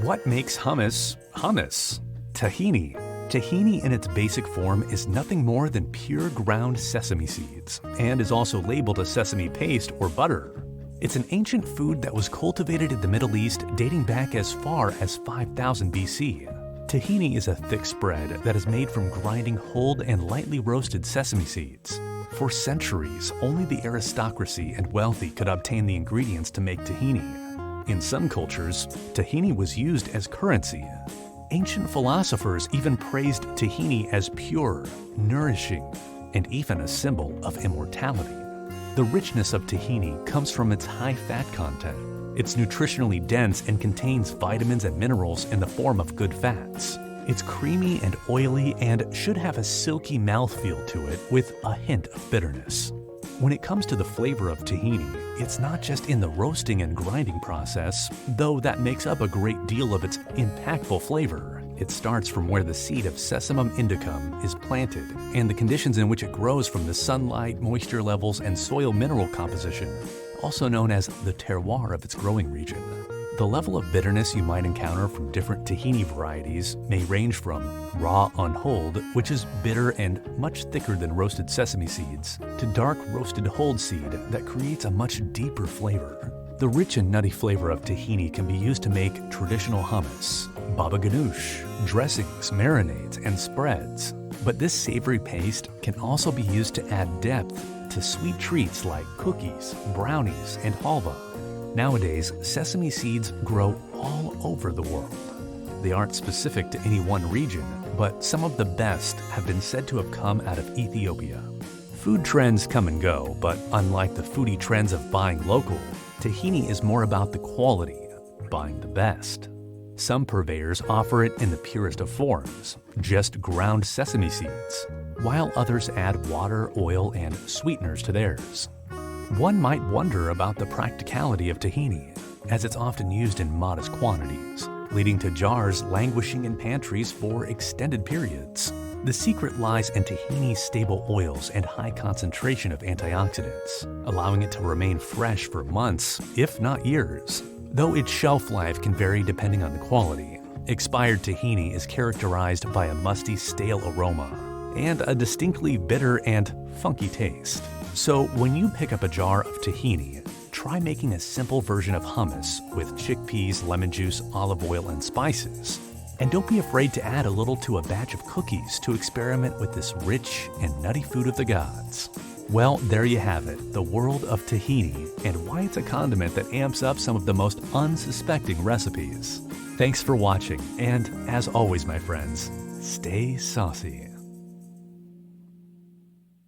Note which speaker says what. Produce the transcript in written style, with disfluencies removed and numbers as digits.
Speaker 1: What makes hummus hummus? Tahini. Tahini in its basic form is nothing more than pure ground sesame seeds and is also labeled as sesame paste or butter. It's an ancient food that was cultivated in the Middle East dating back as far as 5000 BC. Tahini is a thick spread that is made from grinding whole and lightly roasted sesame seeds. For centuries, only the aristocracy and wealthy could obtain the ingredients to make tahini. In some cultures, tahini was used as currency. Ancient philosophers even praised tahini as pure, nourishing, and even a symbol of immortality. The richness of tahini comes from its high fat content. It's nutritionally dense and contains vitamins and minerals in the form of good fats. It's creamy and oily and should have a silky mouthfeel to it with a hint of bitterness. When it comes to the flavor of tahini, it's not just in the roasting and grinding process, though that makes up a great deal of its impactful flavor. It starts from where the seed of Sesamum indicum is planted and the conditions in which it grows from the sunlight, moisture levels, and soil mineral composition, also known as the terroir of its growing region. The level of bitterness you might encounter from different tahini varieties may range from raw unhulled, which is bitter and much thicker than roasted sesame seeds, to dark roasted hulled seed that creates a much deeper flavor. The rich and nutty flavor of tahini can be used to make traditional hummus, baba ganoush, dressings, marinades, and spreads. But this savory paste can also be used to add depth to sweet treats like cookies, brownies, and halva. Nowadays, sesame seeds grow all over the world. They aren't specific to any one region, but some of the best have been said to have come out of Ethiopia. Food trends come and go, but unlike the foodie trends of buying local, tahini is more about the quality, buying the best. Some purveyors offer it in the purest of forms, just ground sesame seeds, while others add water, oil, and sweeteners to theirs. One might wonder about the practicality of tahini, as it's often used in modest quantities, leading to jars languishing in pantries for extended periods. The secret lies in tahini's stable oils and high concentration of antioxidants, allowing it to remain fresh for months, if not years. Though its shelf life can vary depending on the quality, expired tahini is characterized by a musty, stale aroma and a distinctly bitter and funky taste. So when you pick up a jar of tahini, try making a simple version of hummus with chickpeas, lemon juice, olive oil, and spices. And don't be afraid to add a little to a batch of cookies to experiment with this rich and nutty food of the gods. Well, there you have it, the world of tahini and why it's a condiment that amps up some of the most unsuspecting recipes. Thanks for watching, and as always, my friends, stay saucy.